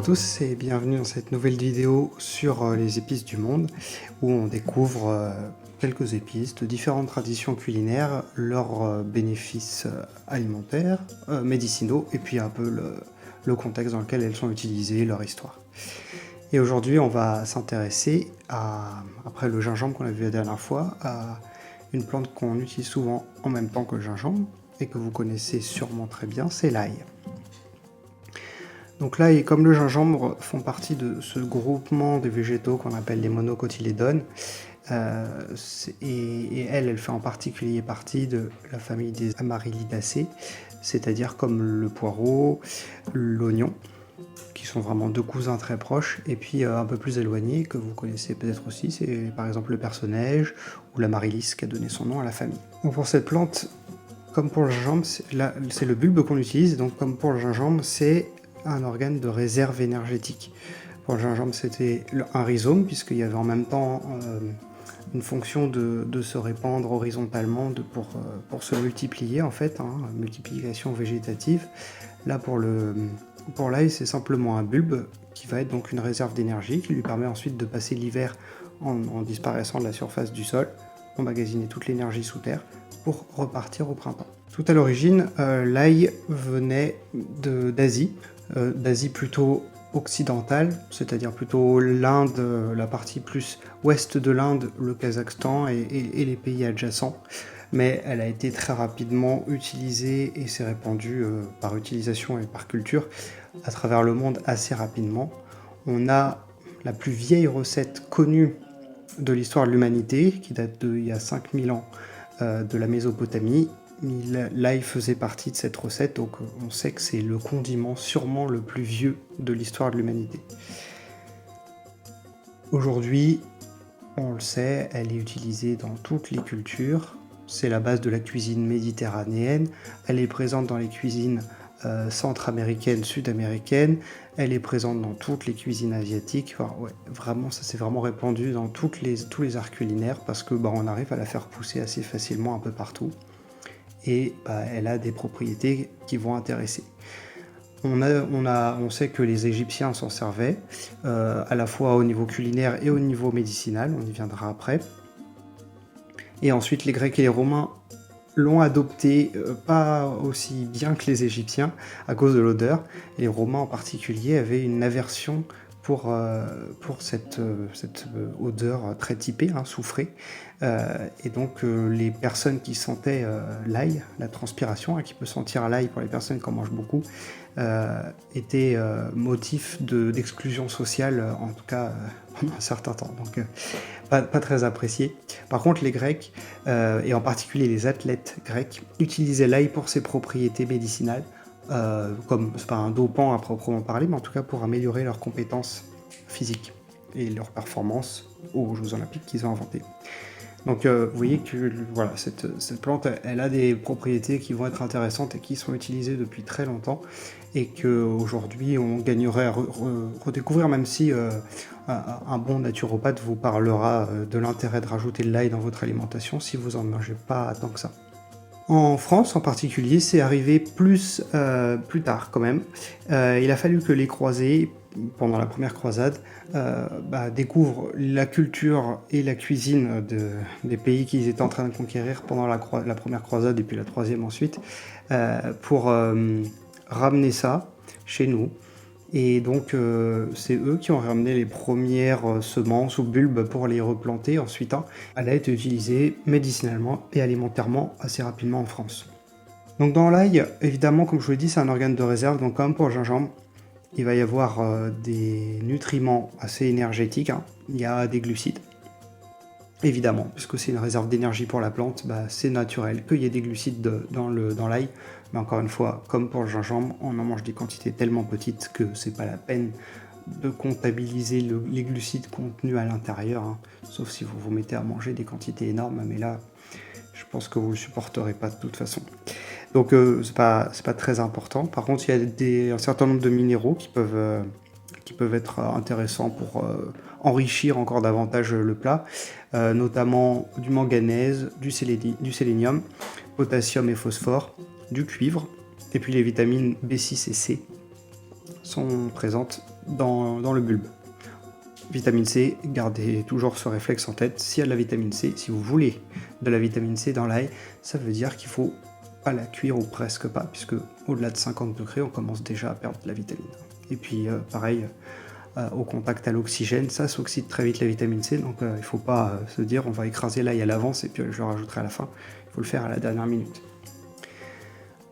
tous et bienvenue dans cette nouvelle vidéo sur les épices du monde où on découvre quelques épices de différentes traditions culinaires, leurs bénéfices alimentaires, médicinaux et puis un peu le contexte dans lequel elles sont utilisées, leur histoire. Et aujourd'hui on va s'intéresser après le gingembre qu'on a vu la dernière fois, à une plante qu'on utilise souvent en même temps que le gingembre et que vous connaissez sûrement très bien, c'est l'ail. Donc l'ail, comme le gingembre, font partie de ce groupement de végétaux qu'on appelle les monocotylédones. Et elle fait en particulier partie de la famille des Amaryllidaceae, c'est-à-dire comme le poireau, l'oignon, qui sont vraiment deux cousins très proches, et puis un peu plus éloignés, que vous connaissez peut-être aussi, c'est par exemple le perce-neige ou l'amaryllis qui a donné son nom à la famille. Donc pour cette plante, comme pour le gingembre, c'est le bulbe qu'on utilise, donc comme pour le gingembre, c'est un organe de réserve énergétique. Pour le gingembre, c'était un rhizome, puisqu'il y avait en même temps une fonction de se répandre horizontalement, pour se multiplier en fait, multiplication végétative. Là, pour l'ail, c'est simplement un bulbe qui va être donc une réserve d'énergie, qui lui permet ensuite de passer l'hiver en disparaissant de la surface du sol, emmagasiner toute l'énergie sous terre, pour repartir au printemps. Tout à l'origine, l'ail venait d'Asie, d'Asie plutôt occidentale, c'est-à-dire plutôt l'Inde, la partie plus ouest de l'Inde, le Kazakhstan et les pays adjacents. Mais elle a été très rapidement utilisée et s'est répandue par utilisation et par culture à travers le monde assez rapidement. On a la plus vieille recette connue de l'histoire de l'humanité, qui date d'il y a 5000 ans, de la Mésopotamie. L'ail faisait partie de cette recette, donc on sait que c'est le condiment sûrement le plus vieux de l'histoire de l'humanité. Aujourd'hui, on le sait, elle est utilisée dans toutes les cultures. C'est la base de la cuisine méditerranéenne. Elle est présente dans les cuisines centra-américaines, sud-américaines. Elle est présente dans toutes les cuisines asiatiques. Enfin, ouais, vraiment, ça s'est vraiment répandu dans tous les arts culinaires parce que on arrive à la faire pousser assez facilement un peu partout. Et elle a des propriétés qui vont intéresser. On sait que les Égyptiens s'en servaient, à la fois au niveau culinaire et au niveau médicinal, on y viendra après. Et ensuite les Grecs et les Romains l'ont adopté, pas aussi bien que les Égyptiens, à cause de l'odeur. Et les Romains en particulier avaient une aversion pour cette odeur très typée, soufrée. Et donc les personnes qui sentaient l'ail, la transpiration, qui peut sentir l'ail pour les personnes qui en mangent beaucoup, était motif d'exclusion sociale, en tout cas pendant un certain temps. Donc pas très apprécié. Par contre, les Grecs, et en particulier les athlètes grecs, utilisaient l'ail pour ses propriétés médicinales, comme c'est pas un dopant à proprement parler, mais en tout cas pour améliorer leurs compétences physiques et leurs performances aux Jeux Olympiques qu'ils ont inventés. Donc vous voyez que voilà, cette plante, elle a des propriétés qui vont être intéressantes et qui sont utilisées depuis très longtemps, et qu'aujourd'hui on gagnerait à redécouvrir, même si un bon naturopathe vous parlera de l'intérêt de rajouter de l'ail dans votre alimentation si vous n'en mangez pas tant que ça. En France en particulier, c'est arrivé plus tard quand même. Il a fallu que les croisés, pendant la première croisade, découvrent la culture et la cuisine des pays qu'ils étaient en train de conquérir pendant la première croisade et puis la troisième ensuite, pour ramener ça chez nous. Et donc c'est eux qui ont ramené les premières semences ou bulbes pour les replanter ensuite. Elle a été utilisée médicinalement et alimentairement assez rapidement en France. Donc dans l'ail, évidemment, comme je vous l'ai dit, c'est un organe de réserve, donc comme pour le gingembre, il va y avoir des nutriments assez énergétiques, il y a des glucides. Évidemment, puisque c'est une réserve d'énergie pour la plante, c'est naturel qu'il y ait des glucides dans l'ail. Mais encore une fois, comme pour le gingembre, on en mange des quantités tellement petites que c'est pas la peine de comptabiliser les glucides contenus à l'intérieur, sauf si vous vous mettez à manger des quantités énormes, mais là, je pense que vous ne le supporterez pas de toute façon. Donc c'est pas très important. Par contre, il y a un certain nombre de minéraux qui peuvent être intéressants pour enrichir encore davantage le plat, notamment du manganèse, du sélénium, potassium et phosphore, du cuivre, et puis les vitamines B6 et C sont présentes dans le bulbe. Vitamine C, gardez toujours ce réflexe en tête. S'il y a de la vitamine C, si vous voulez de la vitamine C dans l'ail, ça veut dire qu'il faut pas la cuire ou presque pas, puisque au-delà de 50 degrés, on commence déjà à perdre de la vitamine. Et puis pareil, au contact à l'oxygène, ça s'oxyde très vite la vitamine C, donc il ne faut pas se dire on va écraser l'ail à l'avance et puis je le rajouterai à la fin. Il faut le faire à la dernière minute.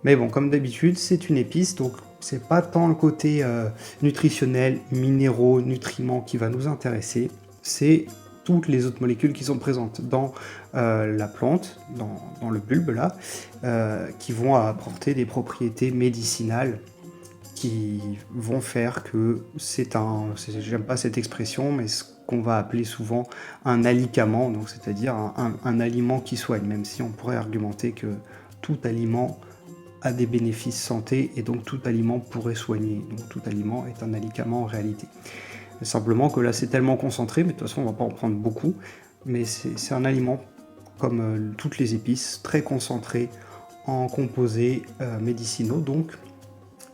Mais bon, comme d'habitude, c'est une épice, donc c'est pas tant le côté nutritionnel, minéraux, nutriments qui va nous intéresser, c'est toutes les autres molécules qui sont présentes dans la plante, dans le bulbe là, qui vont apporter des propriétés médicinales qui vont faire que j'aime pas cette expression, mais ce qu'on va appeler souvent un alicament, donc c'est-à-dire un aliment qui soigne, même si on pourrait argumenter que tout aliment a des bénéfices santé et donc tout aliment pourrait soigner, donc tout aliment est un alicament en réalité. Simplement que là c'est tellement concentré, mais de toute façon on va pas en prendre beaucoup, mais c'est un aliment comme toutes les épices, très concentré en composés médicinaux, donc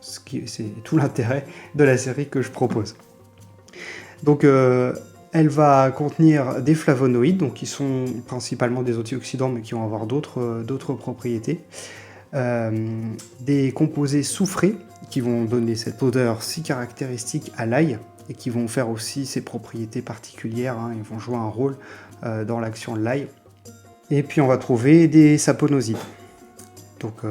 c'est tout l'intérêt de la série que je propose. Donc elle va contenir des flavonoïdes, donc qui sont principalement des antioxydants, mais qui vont avoir d'autres propriétés. Des composés soufrés, qui vont donner cette odeur si caractéristique à l'ail, et qui vont faire aussi ses propriétés particulières, hein, ils vont jouer un rôle dans l'action de l'ail. Et puis on va trouver des saponosides. Donc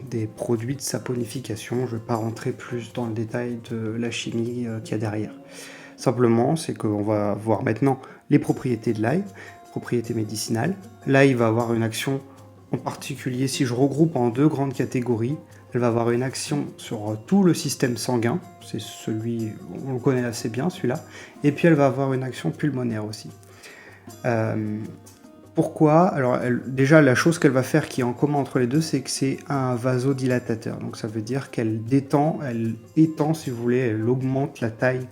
des produits de saponification, je ne vais pas rentrer plus dans le détail de la chimie qu'il y a derrière. Simplement, c'est qu'on va voir maintenant les propriétés de l'ail, propriétés médicinales. L'ail va avoir une action, en particulier si je regroupe en deux grandes catégories, elle va avoir une action sur tout le système sanguin, c'est celui, on le connaît assez bien celui-là, et puis elle va avoir une action pulmonaire aussi. Pourquoi? Alors déjà la chose qu'elle va faire qui est en commun entre les deux, c'est que c'est un vasodilatateur. Donc ça veut dire qu'elle détend, elle étend si vous voulez, elle augmente la taille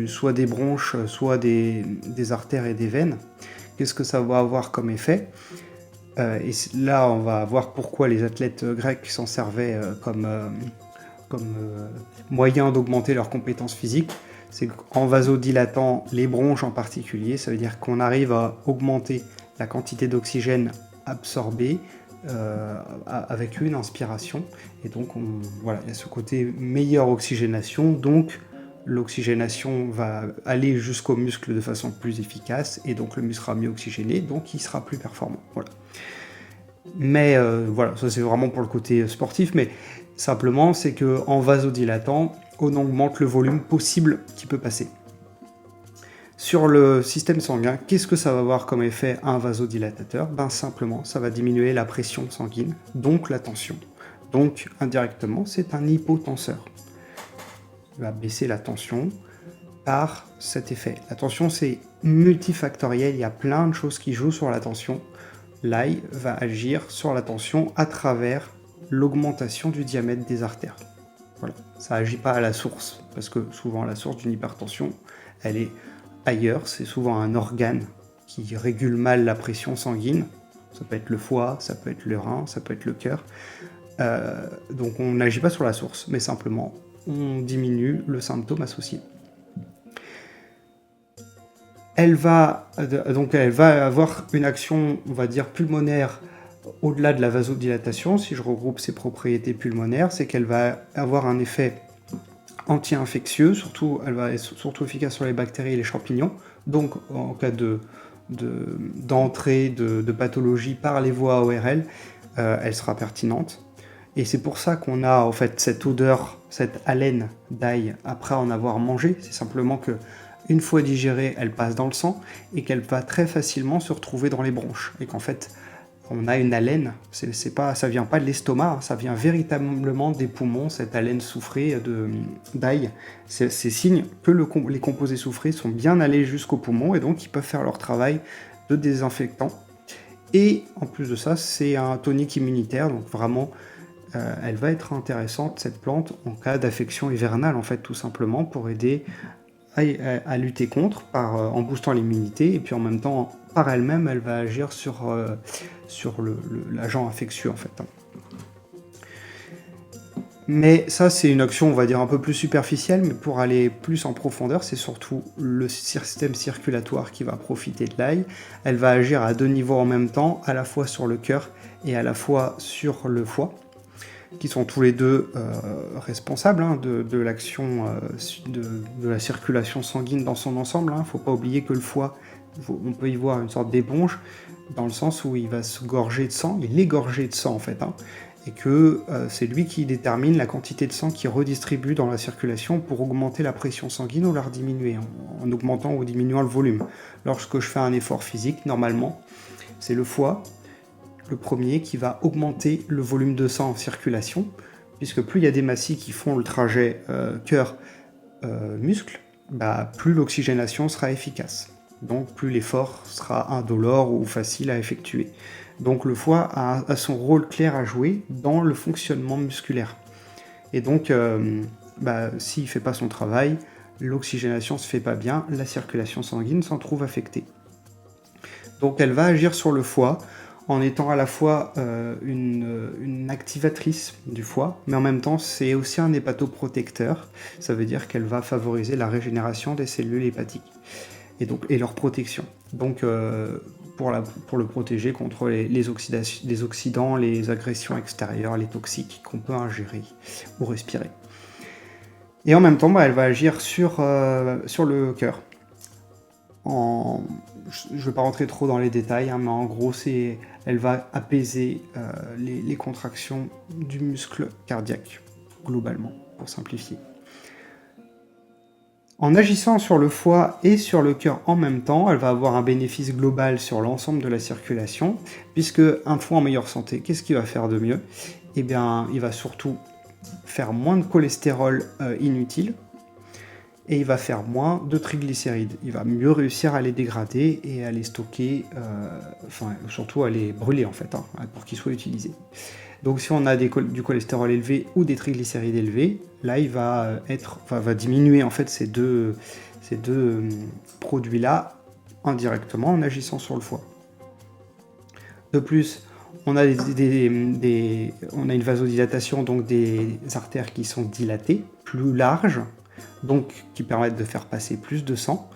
soit des bronches, soit des artères et des veines. Qu'est-ce que ça va avoir comme effet? Et là on va voir pourquoi les athlètes grecs s'en servaient comme moyen d'augmenter leurs compétences physiques. C'est qu'en vasodilatant les bronches en particulier, ça veut dire qu'on arrive à augmenter la quantité d'oxygène absorbée avec une inspiration. Et donc, voilà, il y a ce côté meilleure oxygénation. Donc, l'oxygénation va aller jusqu'au muscle de façon plus efficace. Et donc, le muscle sera mieux oxygéné. Donc, il sera plus performant. Voilà. Mais voilà, ça c'est vraiment pour le côté sportif. Mais simplement, c'est qu'en vasodilatant, on augmente le volume possible qui peut passer. Sur le système sanguin, qu'est-ce que ça va avoir comme effet un vasodilatateur? Ben simplement, ça va diminuer la pression sanguine, donc la tension. Donc indirectement, c'est un hypotenseur. Il va baisser la tension par cet effet. La tension, c'est multifactoriel, il y a plein de choses qui jouent sur la tension. L'ail va agir sur la tension à travers l'augmentation du diamètre des artères. Voilà. Ça agit pas à la source, parce que souvent la source d'une hypertension, elle est ailleurs, c'est souvent un organe qui régule mal la pression sanguine. Ça peut être le foie, ça peut être le rein, ça peut être le cœur. Donc on n'agit pas sur la source, mais simplement on diminue le symptôme associé. Elle va avoir une action, on va dire, pulmonaire au-delà de la vasodilatation. Si je regroupe ses propriétés pulmonaires, c'est qu'elle va avoir un effet anti-infectieux, elle va être surtout efficace sur les bactéries et les champignons. Donc en cas d'entrée de pathologie par les voies ORL, elle sera pertinente. Et c'est pour ça qu'on a en fait cette odeur, cette haleine d'ail après en avoir mangé. C'est simplement que une fois digérée, elle passe dans le sang et qu'elle va très facilement se retrouver dans les bronches. Et qu'en fait, on a une haleine, ça vient pas de l'estomac, ça vient véritablement des poumons, cette haleine soufrée d'ail. C'est signe que les composés soufrés sont bien allés jusqu'aux poumons et donc ils peuvent faire leur travail de désinfectant. Et en plus de ça, c'est un tonique immunitaire, donc vraiment, elle va être intéressante cette plante en cas d'affection hivernale en fait, tout simplement pour aider à lutter contre en boostant l'immunité et puis en même temps par elle-même elle va agir sur l'agent infectieux en fait. Mais ça, c'est une action, on va dire, un peu plus superficielle, mais pour aller plus en profondeur, c'est surtout le système circulatoire qui va profiter de l'ail. Elle va agir à 2 niveaux en même temps, à la fois sur le cœur et à la fois sur le foie, qui sont tous les deux responsables de l'action de la circulation sanguine dans son ensemble. Il ne faut pas oublier que le foie, on peut y voir une sorte d'éponge, dans le sens où il va se gorger de sang, il est gorgé de sang en fait, et que c'est lui qui détermine la quantité de sang qui redistribue dans la circulation pour augmenter la pression sanguine ou la diminuer, en augmentant ou diminuant le volume. Lorsque je fais un effort physique, normalement, c'est le foie, le premier, qui va augmenter le volume de sang en circulation, puisque plus il y a des massies qui font le trajet cœur-muscle, plus l'oxygénation sera efficace. Donc plus l'effort sera indolore ou facile à effectuer. Donc le foie a son rôle clair à jouer dans le fonctionnement musculaire. Et donc, s'il ne fait pas son travail, l'oxygénation ne se fait pas bien, la circulation sanguine s'en trouve affectée. Donc elle va agir sur le foie en étant à la fois une activatrice du foie, mais en même temps c'est aussi un hépatoprotecteur. Ça veut dire qu'elle va favoriser la régénération des cellules hépatiques et leur protection. Donc pour le protéger contre les oxydants, les agressions extérieures, les toxiques qu'on peut ingérer ou respirer. Et en même temps, elle va agir sur le cœur. Je ne vais pas rentrer trop dans les détails, mais en gros, elle va apaiser les contractions du muscle cardiaque, globalement, pour simplifier. En agissant sur le foie et sur le cœur en même temps, elle va avoir un bénéfice global sur l'ensemble de la circulation, puisque un foie en meilleure santé, qu'est-ce qu'il va faire de mieux ? Eh bien, il va surtout faire moins de cholestérol inutile, et il va faire moins de triglycérides. Il va mieux réussir à les dégrader et à les stocker, surtout à les brûler en fait, pour qu'ils soient utilisés. Donc si on a du cholestérol élevé ou des triglycérides élevés, là il va diminuer en fait ces deux produits-là indirectement en agissant sur le foie. De plus, on a une vasodilatation, donc des artères qui sont dilatées, plus larges, donc qui permettent de faire passer plus de sang.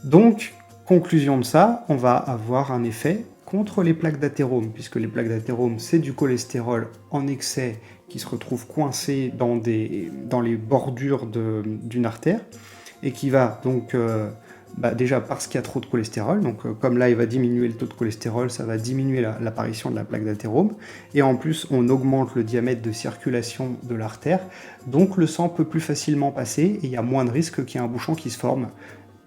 Donc, conclusion de ça, on va avoir un effet contre les plaques d'athérome, puisque les plaques d'athérome, c'est du cholestérol en excès qui se retrouve coincé dans les bordures d'une artère, et qui va donc, déjà parce qu'il y a trop de cholestérol, donc comme là il va diminuer le taux de cholestérol, ça va diminuer l'apparition de la plaque d'athérome, et en plus on augmente le diamètre de circulation de l'artère, donc le sang peut plus facilement passer, et il y a moins de risque qu'il y ait un bouchon qui se forme,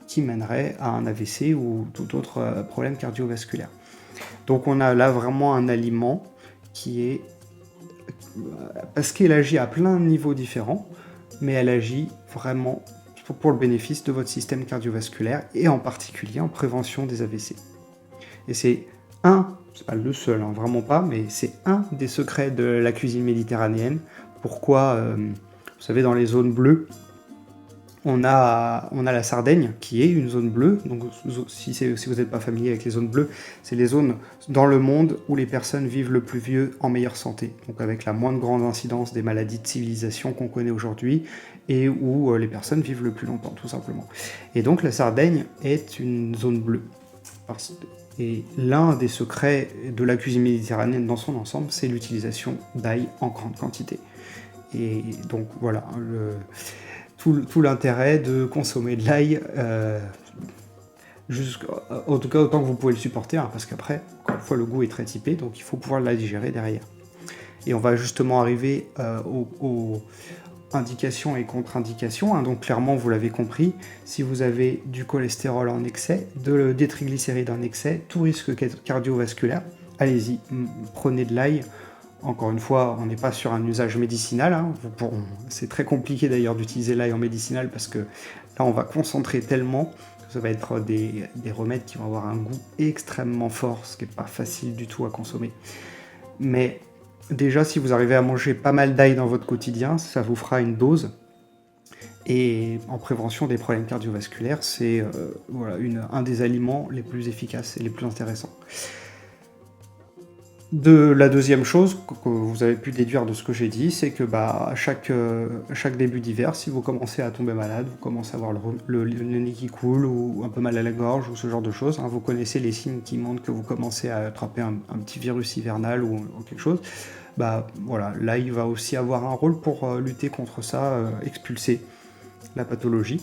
qui mènerait à un AVC ou tout autre problème cardiovasculaire. Donc on a là vraiment un aliment qui est... parce qu'elle agit à plein de niveaux différents, mais elle agit vraiment pour le bénéfice de votre système cardiovasculaire, et en particulier en prévention des AVC. Et c'est pas le seul, vraiment pas, mais c'est un des secrets de la cuisine méditerranéenne. Pourquoi, vous savez, dans les zones bleues, on a la Sardaigne, qui est une zone bleue. Donc, si vous n'êtes pas familier avec les zones bleues, c'est les zones dans le monde où les personnes vivent le plus vieux en meilleure santé. Donc, avec la moins grande incidence des maladies de civilisation qu'on connaît aujourd'hui, et où les personnes vivent le plus longtemps, tout simplement. Et donc, la Sardaigne est une zone bleue. Et l'un des secrets de la cuisine méditerranéenne dans son ensemble, c'est l'utilisation d'ail en grande quantité. Et donc, voilà, tout l'intérêt de consommer de l'ail, en tout cas autant que vous pouvez le supporter, parce qu'après, encore une fois, le goût est très typé, donc il faut pouvoir la digérer derrière. Et on va justement arriver aux indications et contre-indications. Donc clairement, vous l'avez compris, si vous avez du cholestérol en excès, des triglycérides en excès, tout risque cardiovasculaire, allez-y, prenez de l'ail. Encore une fois, on n'est pas sur un usage médicinal. C'est très compliqué d'ailleurs d'utiliser l'ail en médicinal, parce que là on va concentrer tellement que ça va être des remèdes qui vont avoir un goût extrêmement fort, ce qui n'est pas facile du tout à consommer. Mais déjà, si vous arrivez à manger pas mal d'ail dans votre quotidien, ça vous fera une dose. Et en prévention des problèmes cardiovasculaires, c'est un des aliments les plus efficaces et les plus intéressants. La deuxième chose que vous avez pu déduire de ce que j'ai dit, c'est que à chaque début d'hiver, si vous commencez à tomber malade, vous commencez à avoir le nez qui coule ou un peu mal à la gorge ou ce genre de choses, hein, vous connaissez les signes qui montrent que vous commencez à attraper un petit virus hivernal ou quelque chose, voilà, là il va aussi avoir un rôle pour lutter contre ça, expulser la pathologie.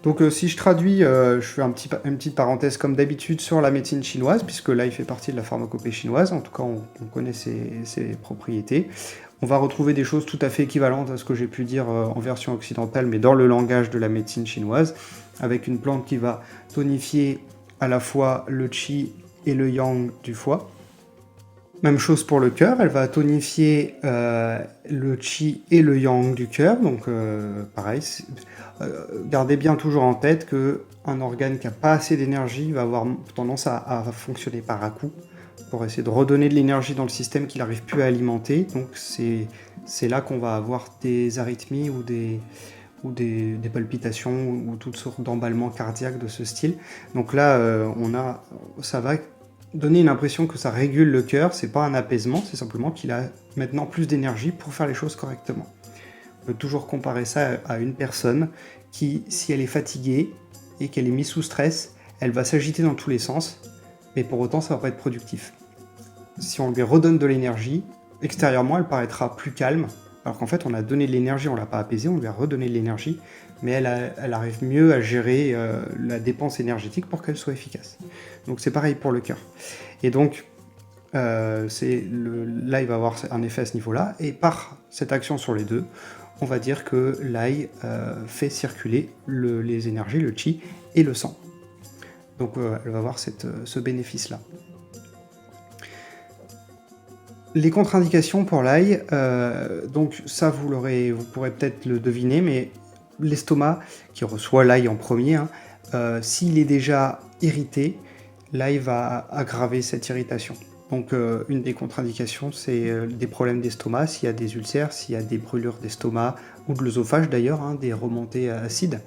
Donc si je traduis, je fais une petite parenthèse comme d'habitude sur la médecine chinoise, puisque là il fait partie de la pharmacopée chinoise, en tout cas on connaît ses propriétés. On va retrouver des choses tout à fait équivalentes à ce que j'ai pu dire en version occidentale, mais dans le langage de la médecine chinoise, avec une plante qui va tonifier à la fois le qi et le yang du foie. Même chose pour le cœur, elle va tonifier le qi et le yang du cœur, donc pareil, gardez bien toujours en tête qu'un organe qui n'a pas assez d'énergie va avoir tendance à fonctionner par à-coups pour essayer de redonner de l'énergie dans le système qu'il n'arrive plus à alimenter, donc c'est là qu'on va avoir des arythmies ou des palpitations ou toutes sortes d'emballements cardiaques de ce style. Donc là, ça va donner une impression que ça régule le cœur, c'est pas un apaisement, c'est simplement qu'il a maintenant plus d'énergie pour faire les choses correctement. On peut toujours comparer ça à une personne qui, si elle est fatiguée et qu'elle est mise sous stress, elle va s'agiter dans tous les sens, mais pour autant ça va pas être productif. Si on lui redonne de l'énergie, extérieurement elle paraîtra plus calme, alors qu'en fait on a donné de l'énergie, on l'a pas apaisée, on lui a redonné de l'énergie, mais elle arrive mieux à gérer la dépense énergétique pour qu'elle soit efficace. Donc c'est pareil pour le cœur. Et donc là il va avoir un effet à ce niveau-là, et par cette action sur les deux, on va dire que l'ail fait circuler les énergies, le qi et le sang. Donc elle va avoir ce bénéfice-là. Les contre-indications pour l'ail, donc ça vous pourrez peut-être le deviner, mais l'estomac qui reçoit l'ail en premier, s'il est déjà irrité, l'ail va aggraver cette irritation. Donc une des contre-indications, c'est des problèmes d'estomac, s'il y a des ulcères, s'il y a des brûlures d'estomac, ou de l'œsophage d'ailleurs, des remontées acides,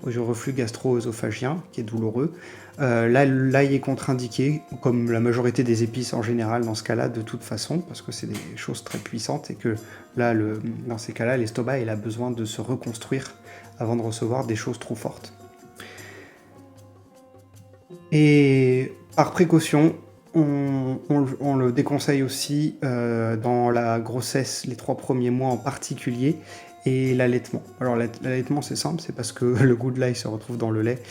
du reflux gastro-œsophagien qui est douloureux. Là, l'ail est contre-indiqué, comme la majorité des épices en général dans ce cas-là, de toute façon, parce que c'est des choses très puissantes et que là, dans ces cas-là, l'estomac il a besoin de se reconstruire avant de recevoir des choses trop fortes. Et par précaution, on le déconseille aussi dans la grossesse, les 3 premiers mois en particulier, et l'allaitement. Alors l'allaitement c'est simple, c'est parce que le goût de l'ail se retrouve dans le lait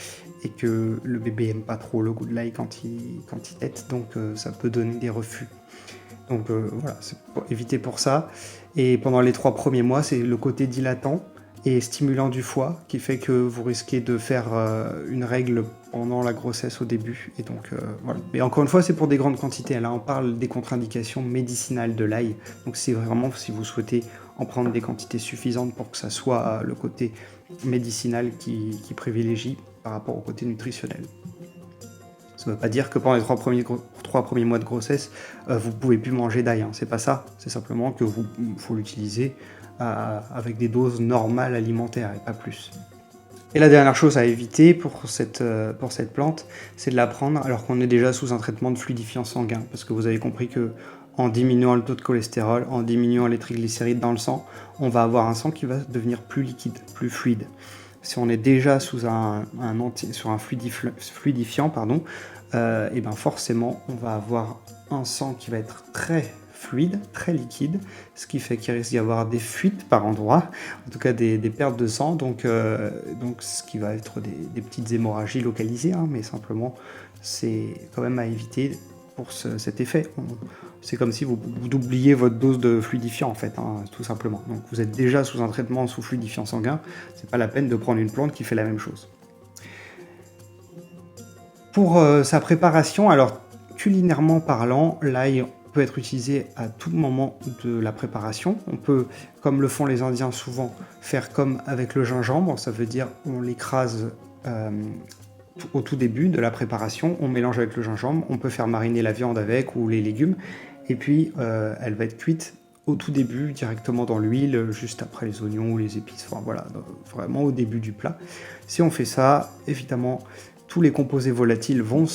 et que le bébé aime pas trop le goût de l'ail quand il tète, donc ça peut donner des reflux. Donc voilà, c'est pour éviter pour ça. Et pendant les 3 premiers mois, c'est le côté dilatant et stimulant du foie qui fait que vous risquez de faire une règle pendant la grossesse au début. Et donc voilà. Mais encore une fois, c'est pour des grandes quantités. Là, on parle des contre-indications médicinales de l'ail. Donc c'est vraiment si vous souhaitez en prendre des quantités suffisantes pour que ça soit le côté médicinal qui privilégie par rapport au côté nutritionnel. Ça ne veut pas dire que pendant les 3 premiers mois de grossesse, vous ne pouvez plus manger d'ail. C'est pas ça. C'est simplement que faut l'utiliser avec des doses normales alimentaires et pas plus. Et la dernière chose à éviter pour cette plante, c'est de la prendre alors qu'on est déjà sous un traitement de fluidifiant sanguin. Parce que vous avez compris que en diminuant le taux de cholestérol, en diminuant les triglycérides dans le sang, on va avoir un sang qui va devenir plus liquide, plus fluide. Si on est déjà sous sur un fluidifiant, et ben forcément on va avoir un sang qui va être très fluide, très liquide, ce qui fait qu'il risque d'y avoir des fuites par endroits, en tout cas des pertes de sang, donc ce qui va être des petites hémorragies localisées, mais simplement c'est quand même à éviter pour cet effet. C'est comme si vous doubliez votre dose de fluidifiant en fait, tout simplement. Donc vous êtes déjà sous un traitement sous fluidifiant sanguin, c'est pas la peine de prendre une plante qui fait la même chose. Pour sa préparation, alors culinairement parlant, l'ail peut être utilisé à tout moment de la préparation. On peut, comme le font les Indiens souvent, faire comme avec le gingembre, ça veut dire on l'écrase au tout début de la préparation, on mélange avec le gingembre, on peut faire mariner la viande avec ou les légumes, et puis elle va être cuite au tout début, directement dans l'huile, juste après les oignons ou les épices, enfin voilà, vraiment au début du plat. Si on fait ça, évidemment, tous les composés volatiles vont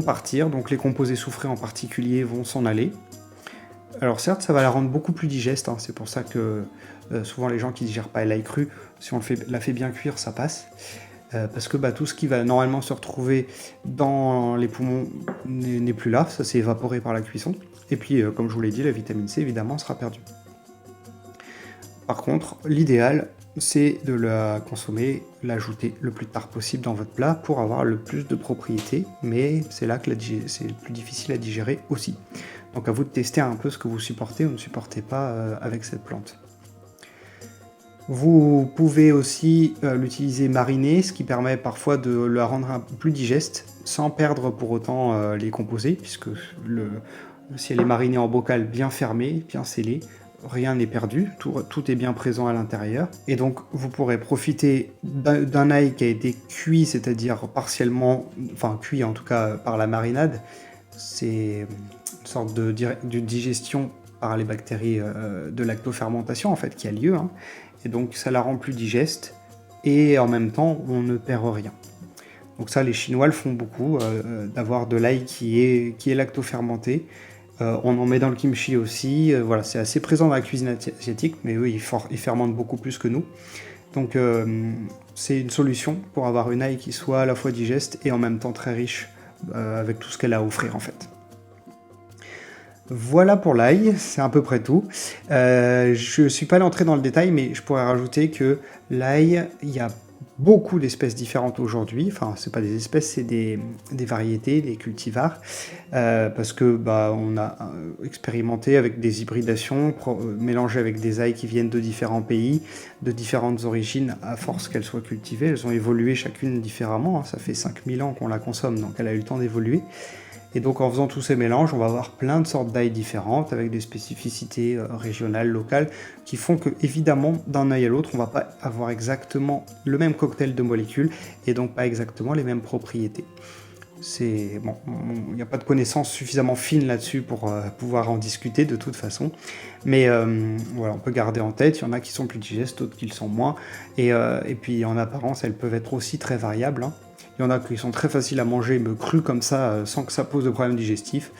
partir, donc les composés soufrés en particulier vont s'en aller. Alors certes, ça va la rendre beaucoup plus digeste, hein, c'est pour ça que souvent les gens qui ne digèrent pas l'ail cru, si on la fait bien cuire, ça passe. Parce que tout ce qui va normalement se retrouver dans les poumons n'est plus là, ça s'est évaporé par la cuisson. Et puis, comme je vous l'ai dit, la vitamine C, évidemment, sera perdue. Par contre, l'idéal, c'est de la consommer, l'ajouter le plus tard possible dans votre plat pour avoir le plus de propriétés, mais c'est là que c'est le plus difficile à digérer aussi. Donc à vous de tester un peu ce que vous supportez ou ne supportez pas avec cette plante. Vous pouvez aussi l'utiliser marinée, ce qui permet parfois de la rendre un peu plus digeste, sans perdre pour autant les composés, puisque si elle est marinée en bocal bien fermé, bien scellé, rien n'est perdu, tout est bien présent à l'intérieur. Et donc vous pourrez profiter d'un ail qui a été cuit, c'est-à-dire partiellement, enfin cuit en tout cas par la marinade. C'est une sorte de digestion par les bactéries de lactofermentation en fait qui a lieu, hein. Et donc ça la rend plus digeste et en même temps on ne perd rien. Donc ça les Chinois le font beaucoup, d'avoir de l'ail qui est lactofermenté. On en met dans le kimchi aussi, voilà, c'est assez présent dans la cuisine asiatique, mais eux ils fermentent beaucoup plus que nous. Donc c'est une solution pour avoir une ail qui soit à la fois digeste et en même temps très riche avec tout ce qu'elle a à offrir en fait. Voilà pour l'ail, c'est à peu près tout. Je ne suis pas allé entrer dans le détail, mais je pourrais rajouter que l'ail, il y a beaucoup d'espèces différentes aujourd'hui. Enfin, c'est pas des espèces, c'est des variétés, des cultivars, parce que on a expérimenté avec des hybridations, mélangées avec des ails qui viennent de différents pays, de différentes origines. À force qu'elles soient cultivées, elles ont évolué chacune différemment, hein. Ça fait 5000 ans qu'on la consomme, donc elle a eu le temps d'évoluer. Et donc en faisant tous ces mélanges, on va avoir plein de sortes d'ail différentes, avec des spécificités régionales, locales, qui font que, évidemment, d'un ail à l'autre, on ne va pas avoir exactement le même cocktail de molécules, et donc pas exactement les mêmes propriétés. Il n'y a pas de connaissances suffisamment fines là-dessus pour pouvoir en discuter de toute façon, mais voilà, on peut garder en tête, il y en a qui sont plus digestes, d'autres qui le sont moins, et puis en apparence, elles peuvent être aussi très variables, hein. Il y en a qui sont très faciles à manger, me crus comme ça, sans que ça pose de problème digestif,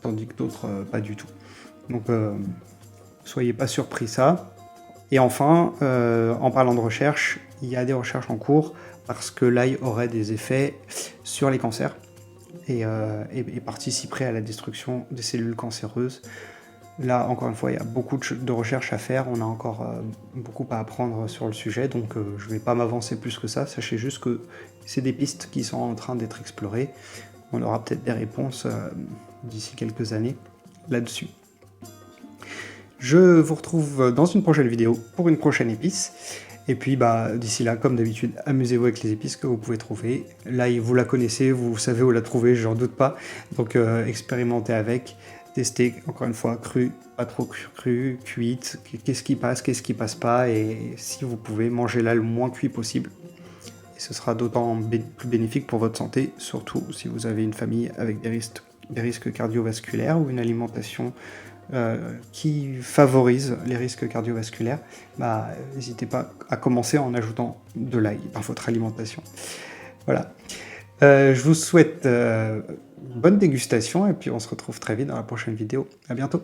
tandis que d'autres, pas du tout. Donc, soyez pas surpris ça. Et enfin, en parlant de recherche, il y a des recherches en cours, parce que l'ail aurait des effets sur les cancers, et participerait à la destruction des cellules cancéreuses. Là, encore une fois, il y a beaucoup de recherches à faire, on a encore beaucoup à apprendre sur le sujet, donc je ne vais pas m'avancer plus que ça, sachez juste que c'est des pistes qui sont en train d'être explorées. On aura peut-être des réponses d'ici quelques années là-dessus. Je vous retrouve dans une prochaine vidéo pour une prochaine épice. Et puis d'ici là, comme d'habitude, amusez-vous avec les épices que vous pouvez trouver. L'ail, vous la connaissez, vous savez où la trouver, j'en doute pas. Donc expérimentez avec. Tester, encore une fois, cru, pas trop cru, cuite, qu'est-ce qui passe pas, et si vous pouvez, mangez-la le moins cuit possible. Et ce sera d'autant plus bénéfique pour votre santé, surtout si vous avez une famille avec des risques cardiovasculaires ou une alimentation qui favorise les risques cardiovasculaires. N'hésitez pas à commencer en ajoutant de l'ail dans votre alimentation. Voilà. Je vous souhaite bonne dégustation et puis on se retrouve très vite dans la prochaine vidéo. À bientôt.